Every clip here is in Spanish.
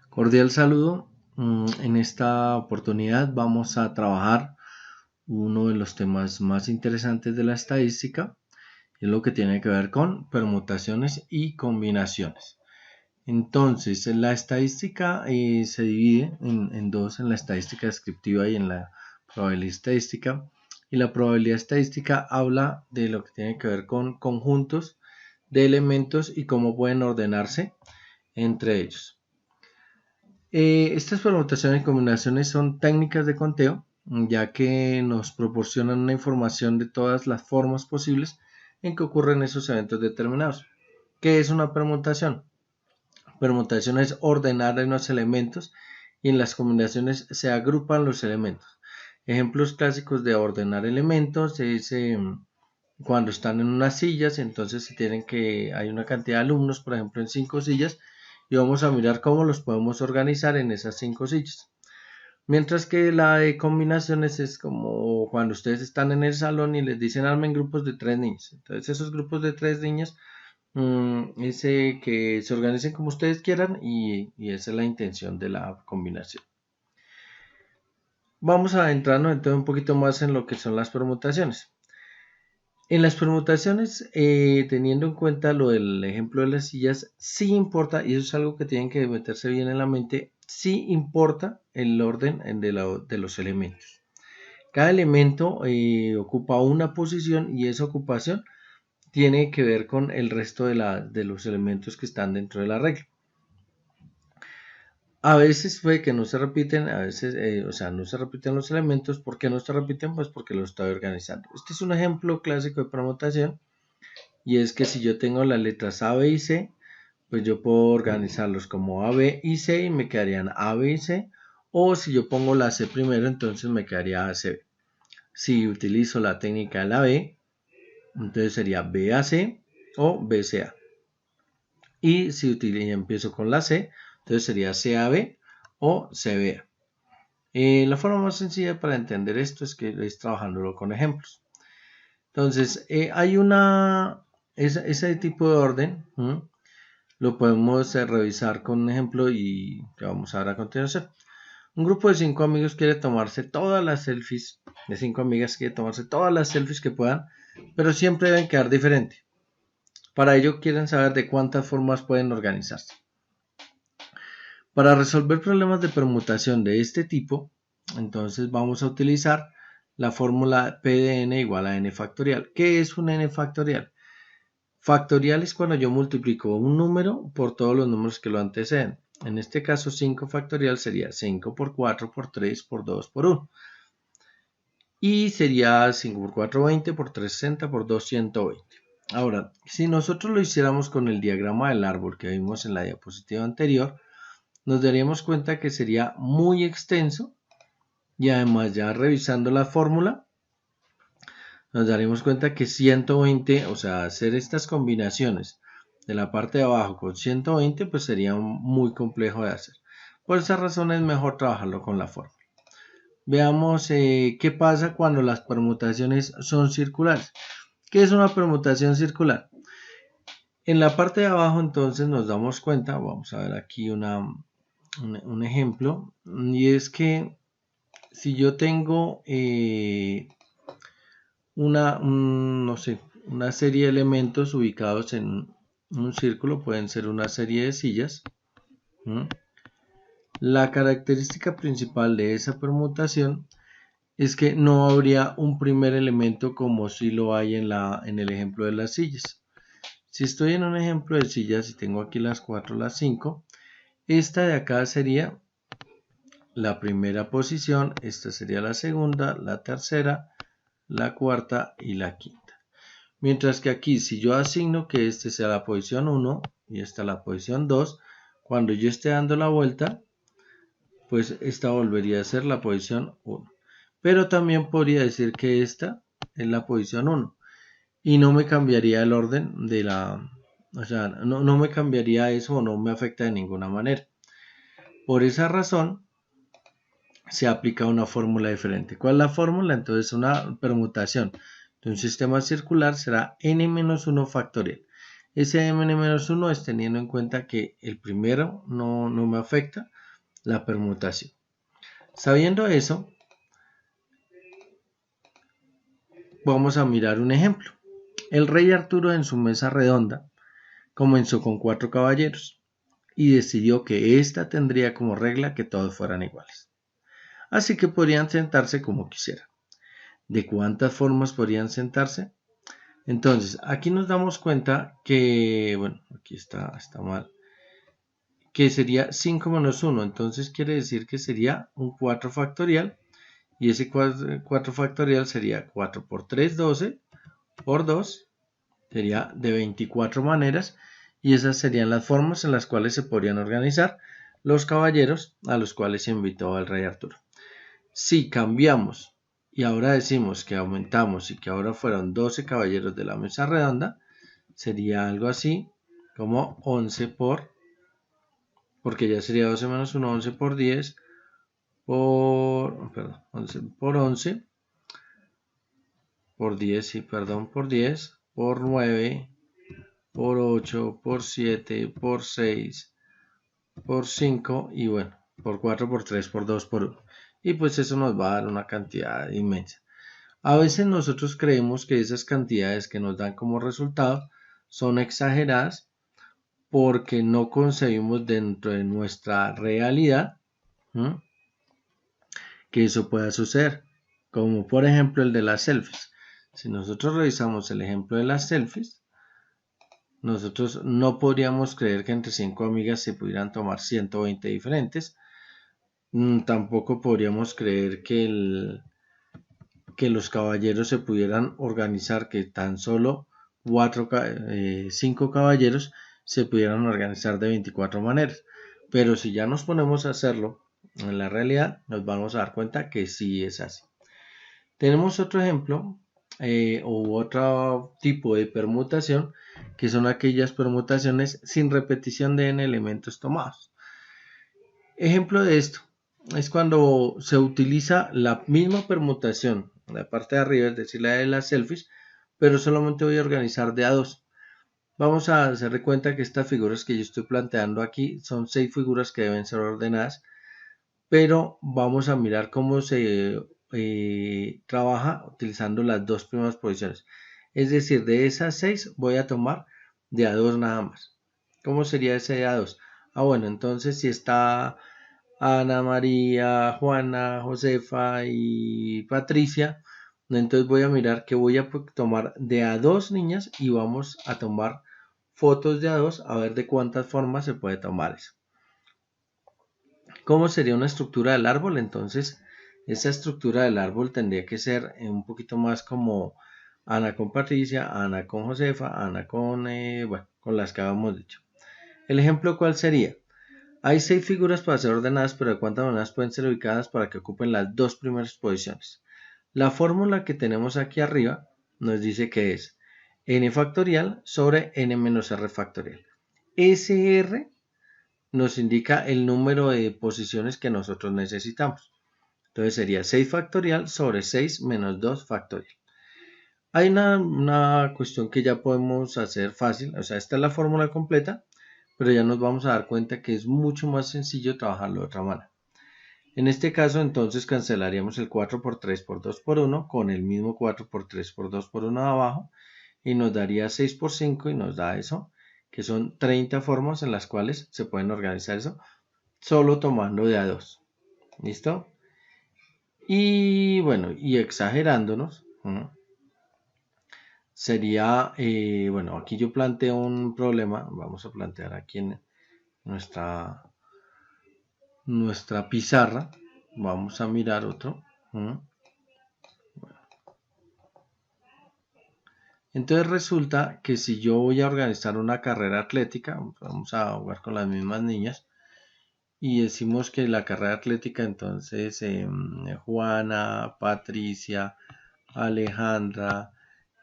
Cordial saludo. En esta oportunidad vamos a trabajar uno de los temas más interesantes de la estadística, es lo que tiene que ver con permutaciones y combinaciones. Entonces, la estadística se divide en dos, en la estadística descriptiva y en la probabilidad estadística. Y la probabilidad estadística habla de lo que tiene que ver con conjuntos de elementos y cómo pueden ordenarse entre ellos. Estas permutaciones y combinaciones son técnicas de conteo, ya que nos proporcionan una información de todas las formas posibles en que ocurren esos eventos determinados. ¿Qué es una permutación? Permutación es ordenar en los elementos y en las combinaciones se agrupan los elementos. Ejemplos clásicos de ordenar elementos es cuando están en unas sillas, entonces hay una cantidad de alumnos, por ejemplo, en 5 sillas, y vamos a mirar cómo los podemos organizar en esas 5 sillas. Mientras que la de combinaciones es como cuando ustedes están en el salón y les dicen armen grupos de 3 niños. Entonces esos grupos de 3 niños, que se organicen como ustedes quieran y esa es la intención de la combinación. Vamos a adentrarnos entonces un poquito más en lo que son las permutaciones. En las permutaciones, teniendo en cuenta lo del ejemplo de las sillas, sí importa, y eso es algo que tienen que meterse bien en la mente, sí importa el orden de los elementos. Cada elemento ocupa una posición y esa ocupación tiene que ver con el resto de los elementos que están dentro de la regla. A veces puede que no se repiten, a veces, no se repiten los elementos. ¿Por qué no se repiten? Pues porque los estoy organizando. Este es un ejemplo clásico de permutación. Y es que si yo tengo las letras A, B y C, pues yo puedo organizarlos como A, B y C y me quedarían A, B y C. O si yo pongo la C primero, entonces me quedaría A, C, B. Si utilizo la técnica de la B, entonces sería B, A, C o B, C, A. Y si empiezo con la C, entonces sería C, A, B o C, B, A. La forma más sencilla para entender esto es que es trabajándolo con ejemplos. Entonces, ese tipo de orden, lo podemos revisar con un ejemplo y que vamos a ver a continuación. Un grupo de 5 amigos quiere tomarse todas las selfies, de 5 amigas quiere tomarse todas las selfies que puedan, pero siempre deben quedar diferentes. Para ello quieren saber de cuántas formas pueden organizarse. Para resolver problemas de permutación de este tipo, entonces vamos a utilizar la fórmula P de n igual a n factorial. ¿Qué es un n factorial? Factorial es cuando yo multiplico un número por todos los números que lo anteceden. En este caso 5 factorial sería 5 por 4 por 3 por 2 por 1. Y sería 5 por 4, 20 por 3, 60 por 2, 120. Ahora, si nosotros lo hiciéramos con el diagrama del árbol que vimos en la diapositiva anterior, nos daríamos cuenta que sería muy extenso y además ya revisando la fórmula nos daremos cuenta que 120, o sea, hacer estas combinaciones de la parte de abajo con 120 pues sería muy complejo de hacer. Por esa razón es mejor trabajarlo con la fórmula. Veamos qué pasa cuando las permutaciones son circulares. ¿Qué es una permutación circular? En la parte de abajo entonces nos damos cuenta, vamos a ver aquí un ejemplo, y es que si yo tengo no sé, una serie de elementos ubicados en un círculo, pueden ser una serie de sillas. La característica principal de esa permutación es que no habría un primer elemento como si lo hay en el ejemplo de las sillas. Si estoy en un ejemplo de sillas y tengo aquí las 4, las 5, esta de acá sería la primera posición, esta sería la segunda, la tercera, la cuarta y la quinta. Mientras que aquí, si yo asigno que este sea la posición 1 y esta la posición 2, cuando yo esté dando la vuelta, pues esta volvería a ser la posición 1. Pero también podría decir que esta es la posición 1 y no me cambiaría el orden de o sea, no me cambiaría eso o no me afecta de ninguna manera. Por esa razón, se aplica una fórmula diferente. ¿Cuál es la fórmula? Entonces una permutación de un sistema circular será n-1 factorial. Ese n-1 es teniendo en cuenta que el primero no me afecta, la permutación. Sabiendo eso, vamos a mirar un ejemplo. El rey Arturo en su mesa redonda comenzó con 4 caballeros y decidió que ésta tendría como regla que todos fueran iguales. Así que podrían sentarse como quisieran. ¿De cuántas formas podrían sentarse? Entonces, aquí nos damos cuenta que, bueno, aquí está mal, que sería 5 menos 1. Entonces quiere decir que sería un 4 factorial. Y ese 4 factorial sería 4 por 3, 12, por 2, sería de 24 maneras. Y esas serían las formas en las cuales se podrían organizar los caballeros a los cuales se invitó el rey Arturo. Si cambiamos y ahora decimos que aumentamos y que ahora fueron 12 caballeros de la mesa redonda, sería algo así como 11 porque ya sería 12 menos 1, 11 por 10, perdón, 11 por 11, por 10, sí, perdón, por 10, por 9, por 8, por 7, por 6, por 5 y bueno, por 4, por 3, por 2, por 1. Y pues eso nos va a dar una cantidad inmensa. A veces nosotros creemos que esas cantidades que nos dan como resultado son exageradas porque no concebimos dentro de nuestra realidad que eso pueda suceder, como por ejemplo el de las selfies. Si nosotros revisamos el ejemplo de las selfies, nosotros no podríamos creer que entre 5 amigas se pudieran tomar 120 diferentes. Tampoco podríamos creer que los caballeros se pudieran organizar, que tan solo 5 caballeros se pudieran organizar de 24 maneras. Pero si ya nos ponemos a hacerlo en la realidad, nos vamos a dar cuenta que sí es así. Tenemos otro ejemplo u otro tipo de permutación, que son aquellas permutaciones sin repetición de n elementos tomados. Ejemplo de esto es cuando se utiliza la misma permutación, la parte de arriba, es decir, la de las selfies, pero solamente voy a organizar de a 2. Vamos a hacer de cuenta que estas figuras que yo estoy planteando aquí son 6 figuras que deben ser ordenadas, pero vamos a mirar cómo se trabaja utilizando las dos primeras posiciones. Es decir, de esas 6 voy a tomar de a 2 nada más. ¿Cómo sería ese de a 2? Bueno, entonces si está Ana María, Juana, Josefa y Patricia, entonces voy a mirar que voy a tomar de a 2 niñas y vamos a tomar fotos de a 2 a ver de cuántas formas se puede tomar eso. ¿Cómo sería una estructura del árbol? Entonces, esa estructura del árbol tendría que ser un poquito más como Ana con Patricia, Ana con Josefa, Ana con, con las que habíamos dicho. ¿El ejemplo cuál sería? Hay 6 figuras para ser ordenadas, pero de cuántas maneras pueden ser ubicadas para que ocupen las dos primeras posiciones. La fórmula que tenemos aquí arriba nos dice que es n factorial sobre n menos r factorial. SR nos indica el número de posiciones que nosotros necesitamos. Entonces sería 6 factorial sobre 6 menos 2 factorial. Hay una cuestión que ya podemos hacer fácil, o sea, esta es la fórmula completa, pero ya nos vamos a dar cuenta que es mucho más sencillo trabajarlo de otra manera. En este caso, entonces cancelaríamos el 4 por 3 por 2 por 1 con el mismo 4 por 3 por 2 por 1 de abajo y nos daría 6 por 5 y nos da eso, que son 30 formas en las cuales se pueden organizar eso, solo tomando de a 2. ¿Listo? Y bueno, y exagerándonos, sería, bueno, aquí yo planteo un problema, vamos a plantear aquí en nuestra pizarra, vamos a mirar otro. Entonces resulta que si yo voy a organizar una carrera atlética, vamos a jugar con las mismas niñas, y decimos que la carrera atlética entonces Juana, Patricia, Alejandra,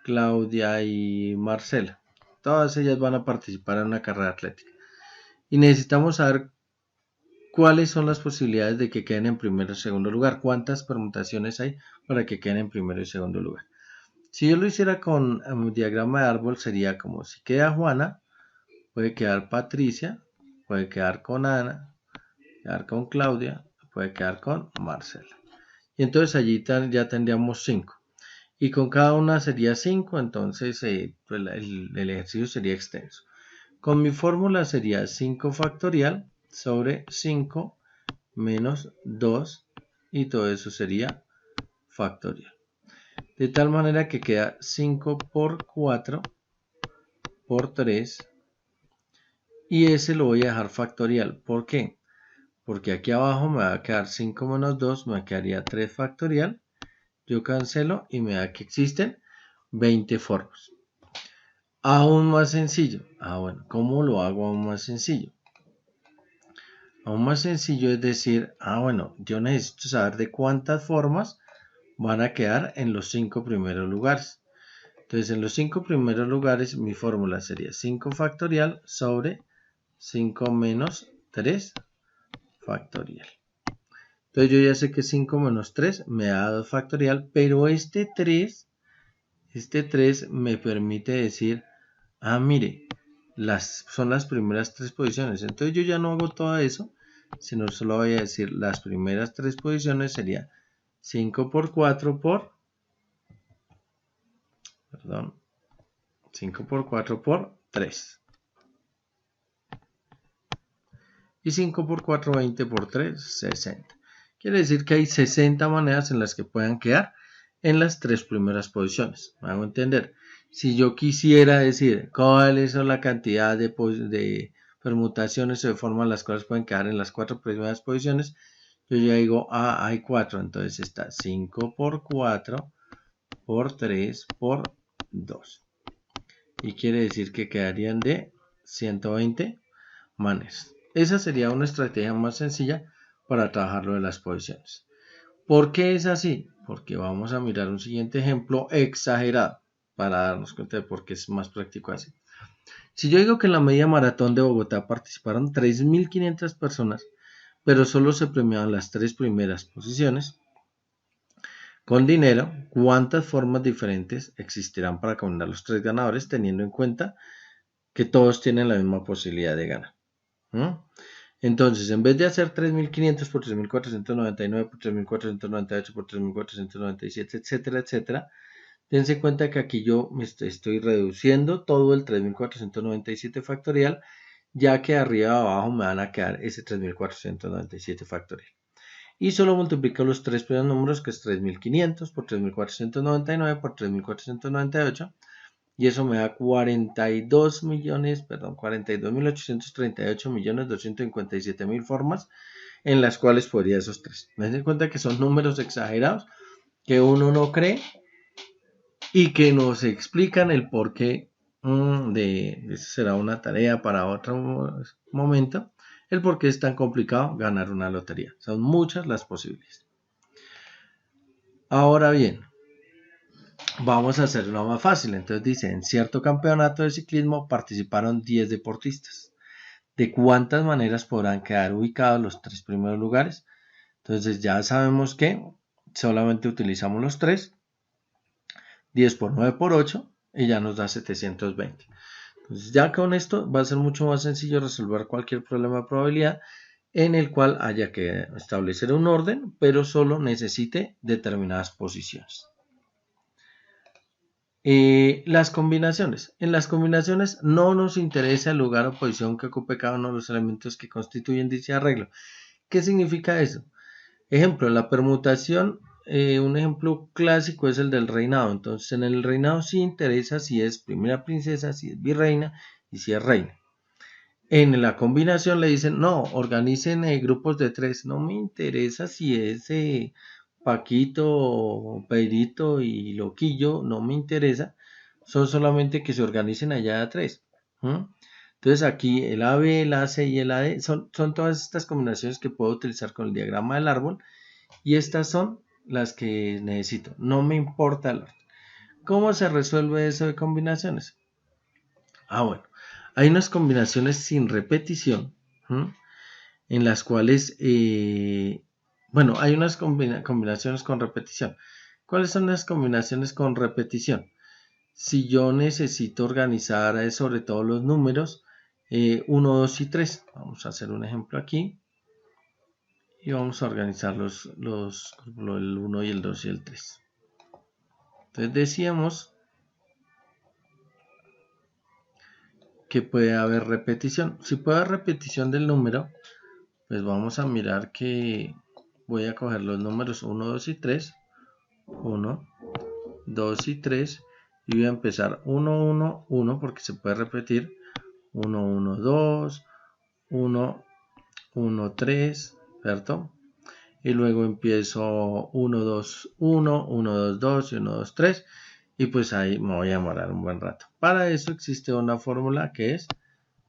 Claudia y Marcela, todas ellas van a participar en una carrera atlética y necesitamos saber cuáles son las posibilidades de que queden en primero y segundo lugar, cuántas permutaciones hay para que queden en primero y segundo lugar. Si yo lo hiciera con un diagrama de árbol sería como si queda Juana, puede quedar Patricia, puede quedar con Ana, quedar con Claudia, puede quedar con Marcela. Y entonces allí ya tendríamos 5. Y con cada una sería 5, entonces pues el ejercicio sería extenso. Con mi fórmula sería 5 factorial sobre 5 menos 2 y todo eso sería factorial. De tal manera que queda 5 por 4 por 3 y ese lo voy a dejar factorial. ¿Por qué? Porque aquí abajo me va a quedar 5 menos 2, me quedaría 3 factorial. Yo cancelo y me da que existen 20 formas. Aún más sencillo. Bueno, ¿cómo lo hago aún más sencillo? Aún más sencillo es decir, bueno, yo necesito saber de cuántas formas van a quedar en los 5 primeros lugares. Entonces, en los 5 primeros lugares, mi fórmula sería 5 factorial sobre 5 menos 3 factorial. Entonces, yo ya sé que 5 menos 3 me da 2 factorial, pero este 3 me permite decir, mire, son las primeras 3 posiciones. Entonces, yo ya no hago todo eso, sino solo voy a decir las primeras 3 posiciones sería 5 por 4 por 5 por 4 por 3. Y 5 por 4, 20 por 3, 60. Quiere decir que hay 60 maneras en las que puedan quedar en las 3 primeras posiciones. ¿Me hago entender? Si yo quisiera decir cuáles son la cantidad de permutaciones o de formas en las cuales pueden quedar en las 4 primeras posiciones, yo ya digo, hay 4. Entonces está 5 por 4 por 3 por 2. Y quiere decir que quedarían de 120 maneras. Esa sería una estrategia más sencilla para trabajar lo de las posiciones. ¿Por qué es así? Porque vamos a mirar un siguiente ejemplo exagerado para darnos cuenta de por qué es más práctico así. Si yo digo que en la media maratón de Bogotá participaron 3.500 personas, pero solo se premiaban las 3 primeras posiciones, con dinero, ¿cuántas formas diferentes existirán para combinar los 3 ganadores teniendo en cuenta que todos tienen la misma posibilidad de ganar? Entonces, en vez de hacer 3.500 por 3.499 por 3.498 por 3.497, etcétera, etcétera, dense cuenta que aquí yo me estoy reduciendo todo el 3.497 factorial, ya que arriba y abajo me van a quedar ese 3.497 factorial. Y solo multiplico los 3 primeros números, que es 3.500 por 3.499 por 3.498. Y eso me da 42.838.257.000 formas en las cuales podría esos 3. Me den cuenta que son números exagerados que uno no cree y que nos explican el porqué eso será una tarea para otro momento, el por qué es tan complicado ganar una lotería. Son muchas las posibilidades. Ahora bien, vamos a hacer una más fácil. Entonces dice, en cierto campeonato de ciclismo participaron 10 deportistas. ¿De cuántas maneras podrán quedar ubicados los 3 primeros lugares? Entonces ya sabemos que solamente utilizamos los 3. 10 por 9 por 8 y ya nos da 720. Entonces ya con esto va a ser mucho más sencillo resolver cualquier problema de probabilidad en el cual haya que establecer un orden, pero solo necesite determinadas posiciones. Las combinaciones. En las combinaciones no nos interesa el lugar o posición que ocupe cada uno de los elementos que constituyen dicho arreglo. ¿Qué significa eso? Ejemplo, la permutación, un ejemplo clásico es el del reinado. Entonces, en el reinado sí interesa si es primera princesa, si es virreina y si es reina. En la combinación le dicen, no, organicen grupos de 3. No me interesa si es Paquito, Pedrito y Loquillo, no me interesa. Son solamente que se organicen allá de 3. Entonces aquí el AB, el AC y el AD son todas estas combinaciones que puedo utilizar con el diagrama del árbol. Y estas son las que necesito. No me importa el orden. ¿Cómo se resuelve eso de combinaciones? Bueno. Hay unas combinaciones sin repetición. En las cuales, bueno, hay unas combinaciones con repetición. ¿Cuáles son las combinaciones con repetición? Si yo necesito organizar sobre todo los números 1, 2 y 3. Vamos a hacer un ejemplo aquí. y vamos a organizar el 1 y el 2 y el 3. Entonces decíamos que puede haber repetición. Si puede haber repetición del número, pues vamos a mirar que voy a coger los números 1, 2 y 3. 1, 2 y 3. Y voy a empezar 1, 1, 1 porque se puede repetir. 1, 1, 2, 1, 1, 3, ¿cierto? Y luego empiezo 1, 2, 1, 1, 2, 2 y 1, 2, 3. Y pues ahí me voy a demorar un buen rato. Para eso existe una fórmula que es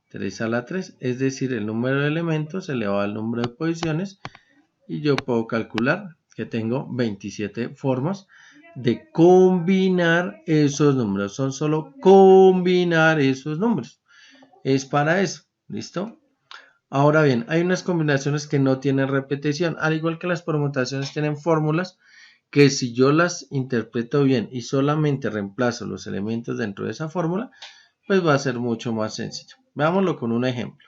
3 a la 3, es decir, el número de elementos elevado al número de posiciones. Y yo puedo calcular que tengo 27 formas de combinar esos números. Son solo combinar esos números. Es para eso, ¿listo? Ahora bien, hay unas combinaciones que no tienen repetición, al igual que las permutaciones tienen fórmulas que si yo las interpreto bien y solamente reemplazo los elementos dentro de esa fórmula, pues va a ser mucho más sencillo. Veámoslo con un ejemplo.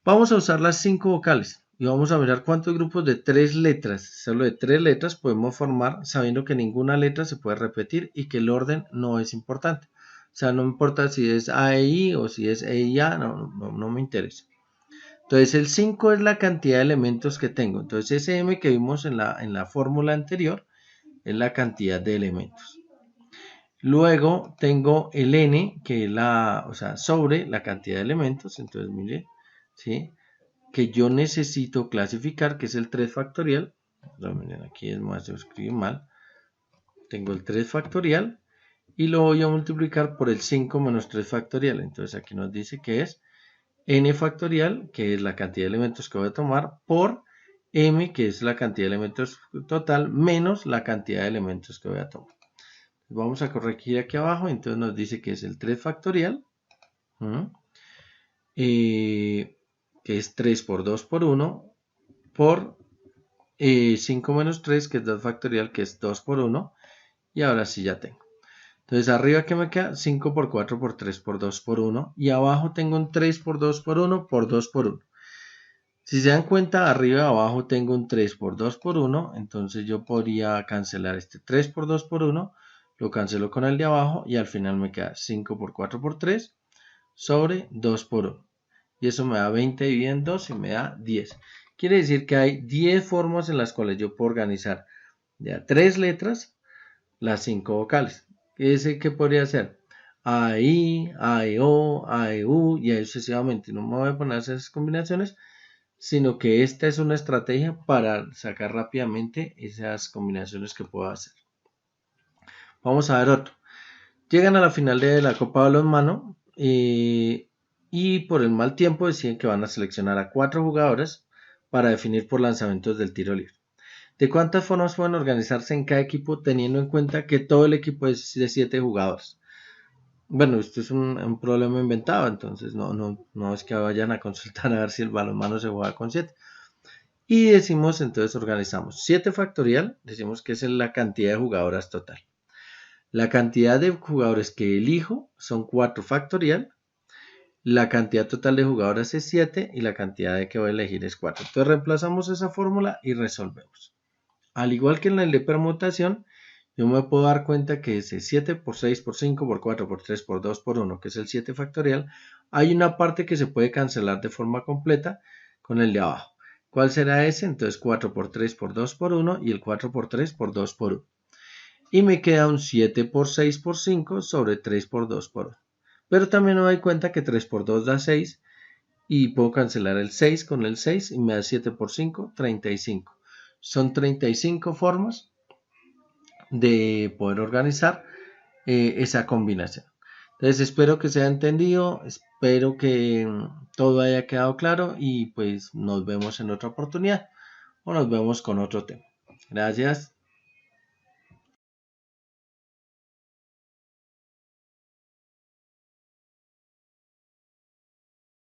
Vamos a usar las 5 vocales y vamos a mirar cuántos grupos de 3 letras, solo de 3 letras podemos formar sabiendo que ninguna letra se puede repetir y que el orden no es importante. O sea, no importa si es A e I o si es E y A, no me interesa. Entonces el 5 es la cantidad de elementos que tengo. Entonces ese M que vimos en la fórmula anterior es la cantidad de elementos. Luego tengo el N que es sobre la cantidad de elementos. Entonces mire, ¿sí? Que yo necesito clasificar, que es el 3 factorial. Miren, aquí es más, yo escribí mal. Tengo el 3 factorial y lo voy a multiplicar por el 5 menos 3 factorial. Entonces aquí nos dice que es n factorial, que es la cantidad de elementos que voy a tomar, por m, que es la cantidad de elementos total, menos la cantidad de elementos que voy a tomar. Vamos a corregir aquí abajo, entonces nos dice que es el 3 factorial, que es 3 por 2 por 1, por 5 menos 3, que es 2 factorial, que es 2 por 1, y ahora sí ya tengo. Entonces arriba que me queda 5 por 4 por 3 por 2 por 1, y abajo tengo un 3 por 2 por 1 por 2 por 1. Si se dan cuenta, arriba y abajo tengo un 3 por 2 por 1, entonces yo podría cancelar este 3 por 2 por 1, lo cancelo con el de abajo y al final me queda 5 por 4 por 3 sobre 2 por 1. Y eso me da 20 dividido en 2 y me da 10. Quiere decir que hay 10 formas en las cuales yo puedo organizar de a 3 letras las 5 vocales. ¿Qué podría ser? A, I, A, E, O, A, E, U y ahí sucesivamente. No me voy a poner a hacer esas combinaciones, sino que esta es una estrategia para sacar rápidamente esas combinaciones que puedo hacer. Vamos a ver otro. Llegan a la final de la Copa Balonmano y por el mal tiempo deciden que van a seleccionar a 4 jugadores para definir por lanzamientos del tiro libre. ¿De cuántas formas pueden organizarse en cada equipo teniendo en cuenta que todo el equipo es de 7 jugadores? Bueno, esto es un problema inventado, entonces no es que vayan a consultar a ver si el balonmano se juega con 7. Y decimos, entonces organizamos 7 factorial, decimos que es la cantidad de jugadoras total. La cantidad de jugadores que elijo son 4 factorial. La cantidad total de jugadoras es 7 y la cantidad de que voy a elegir es 4. Entonces reemplazamos esa fórmula y resolvemos. Al igual que en la de permutación, yo me puedo dar cuenta que ese 7 por 6 por 5 por 4 por 3 por 2 por 1, que es el 7 factorial, hay una parte que se puede cancelar de forma completa con el de abajo. ¿Cuál será ese? Entonces 4 por 3 por 2 por 1 y el 4 por 3 por 2 por 1. Y me queda un 7 por 6 por 5 sobre 3 por 2 por 1. Pero también me doy cuenta que 3 por 2 da 6 y puedo cancelar el 6 con el 6 y me da 7 por 5, 35. Son 35 formas de poder organizar esa combinación. Entonces espero que se haya entendido, espero que todo haya quedado claro y pues nos vemos en otra oportunidad o nos vemos con otro tema. Gracias.